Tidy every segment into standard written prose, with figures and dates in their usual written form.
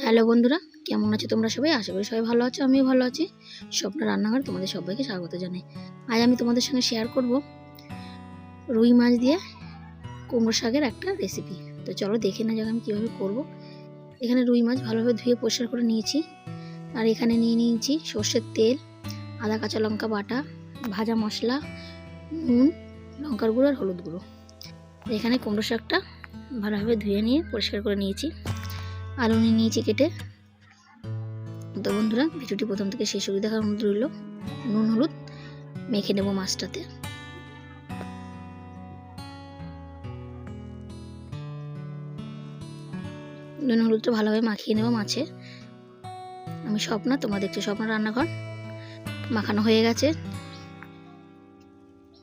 Hello বন্ধুরা, কেমন আছো তোমরা সবাই? আশা করি সবাই ভালো আছো, আমিও ভালো আছি। স্বপ্ন রান্নাঘর তোমাদের সবাইকে স্বাগত জানাই। আজ আমি তোমাদের সঙ্গে শেয়ার করব রুই মাছ দিয়ে কুমড়ো শাকের একটা রেসিপি। তো চলো দেখে না যাক আমি কীভাবে করব। এখানে রুই মাছ ভালোভাবে ধুয়ে পরিষ্কার করে নিয়েছি। আর এখানে নিয়ে নিয়েছি সর্ষের তেল, আদা কাঁচা লঙ্কা বাটা, ভাজা মশলা, নুন, লঙ্কার গুঁড়ো আর হলুদ গুঁড়ো। এখানে কুমড়ো শাকটা ভালোভাবে ধুয়ে নিয়ে পরিষ্কার করে নিয়েছি। আলু নিয়েছি কেটে। তো বন্ধুরা, ভিডিওটি প্রথম থেকে শেষ অবধি দেখার অনুরোধ রইল। নুন হলুদ মেখে নেব মাছটাতে। নুন হলুদটা ভালোভাবে মাখিয়ে নেব মাছে। আমি স্বপ্না, তোমরা দেখছো স্বপ্ন রান্নাঘর। মাখানো হয়ে গেছে,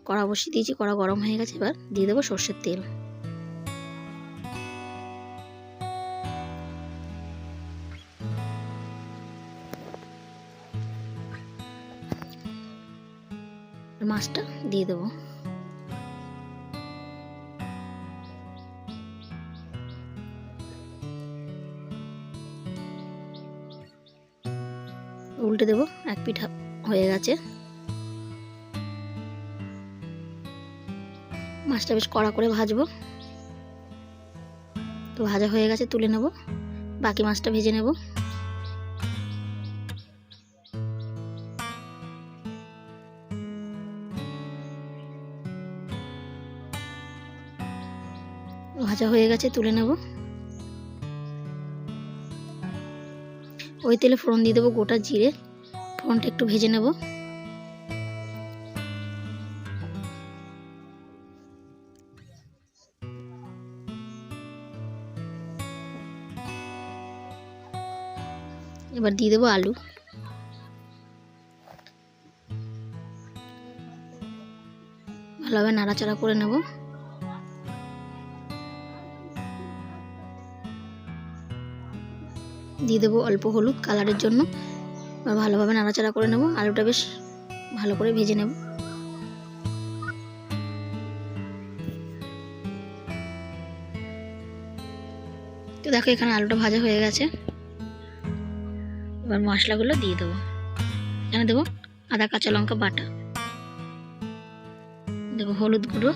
কড়া বসিয়ে দিয়েছি, কড়া গরম হয়ে গেছে। এবার দিয়ে দেবো সর্ষের তেল। মাছটা দিয়ে দেবো। উল্টে দেবো, এক পিঠ হয়ে গেছে। মাছটা বেশ কড়া করে ভাজবো। তো ভাজা হয়ে গেছে, তুলে নেব। বাকি মাছটা ভেজে নেব। ভাজা হয়ে গেছে, তুলে নেব। ওই তেলে ফোড়ন দিয়ে দেবো গোটা জিরে। ফোড়নটা একটু ভেজে নেব। এবার দিয়ে দেবো আলু। ভালোভাবে নাড়াচাড়া করে নেব। দিয়ে দেবো অল্প হলুদ কালারের জন্য। আর ভালোভাবে নাড়াচাড়া করে নেব। আলুটা বেশ ভালো করে ভেজে নেব। তো দেখো এখানে আলুটা ভাজা হয়ে গেছে। এবার মশলাগুলো দিয়ে দেবো। এখানে দেবো আদা কাঁচা লঙ্কা বাটা, দেবো হলুদ গুঁড়ো,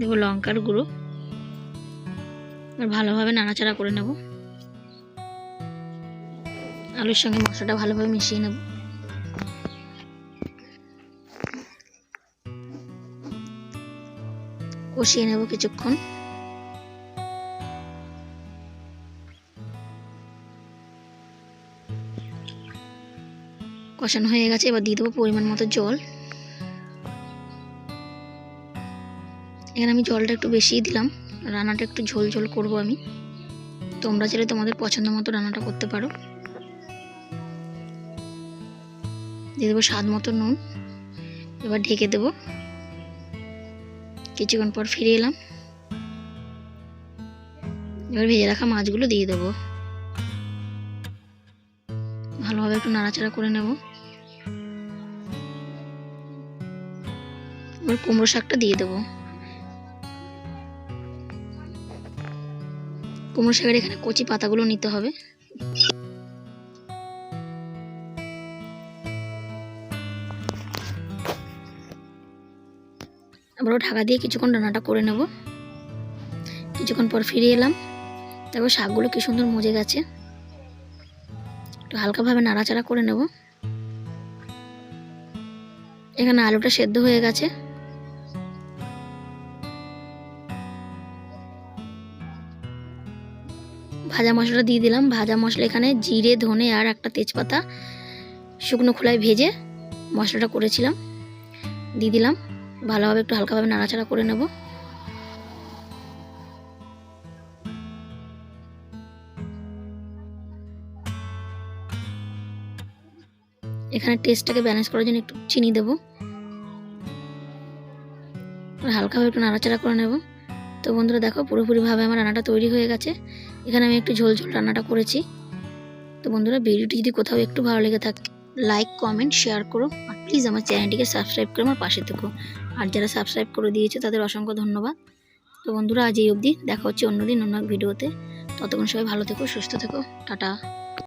দেবো লঙ্কার গুঁড়ো। এবার ভালোভাবে নাড়াচাড়া করে নেব। আলুর সঙ্গে মশলাটা ভালোভাবে মিশিয়ে নেব। কষিয়ে নেব কিছুক্ষণ। কষানো হয়ে গেছে। এবার দিয়ে দেবো পরিমাণ মতো জল। এখানে আমি জলটা একটু বেশিই দিলাম। রান্নাটা একটু ঝোল ঝোল করবো আমি। তোমরা চাইলে তোমাদের পছন্দ মতো রান্নাটা করতে পারো। দিয়ে দেবো স্বাদ মতো নুন। এবার ঢেকে দেবো। কিছুক্ষণ পর ফিরে এলাম। এবার ভেজে রাখা মাছগুলো দিয়ে দেবো। ভালোভাবে একটু নাড়াচাড়া করে নেব। এবার কুমড়ো শাকটা দিয়ে দেবো। কুমড়ো শাকের এখানে কচি পাতাগুলো নিতে হবে। আবারও ঢাকা দিয়ে কিছুক্ষণ রান্নাটা করে নেব। কিছুক্ষণ পর ফিরে এলাম। তারপর শাকগুলো কি সুন্দর মজে গেছে। একটু হালকাভাবে নাড়াচাড়া করে নেব। এখানে আলুটা সেদ্ধ হয়ে গেছে। ভাজা মশলা দিয়ে দিলাম। ভাজা মশলা এখানে জিরে, ধনে আর একটা তেজপাতা শুকনো খোলায় ভেজে মশলাটা করেছিলাম, দিয়ে দিলাম। ভালোভাবে একটু হালকাভাবে নাড়াচাড়া করে নেব। এখানে টেস্টটাকে ব্যালেন্স করার জন্য একটু চিনি দেবো। হালকাভাবে একটু নাড়াচাড়া করে নেব। তো বন্ধুরা দেখো পুরোপুরিভাবে আমার রান্নাটা তৈরি হয়ে গেছে। এখানে আমি একটু ঝোল ঝোল রান্নাটা করেছি। তো বন্ধুরা, ভিডিওটি যদি কোথাও একটু ভালো লেগে থাকে লাইক, কমেন্ট, শেয়ার করো। আর প্লিজ আমার চ্যানেলটিকে সাবস্ক্রাইব করে আমার পাশে থেকো। আর যারা সাবস্ক্রাইব করে দিয়েছো তাদের অসংখ্য ধন্যবাদ। তো বন্ধুরা আজ এই অবধি, দেখা হচ্ছে অন্যদিন অন্য এক ভিডিওতে। ততক্ষণ সবাই ভালো থেকো, সুস্থ থেকো, টাটা।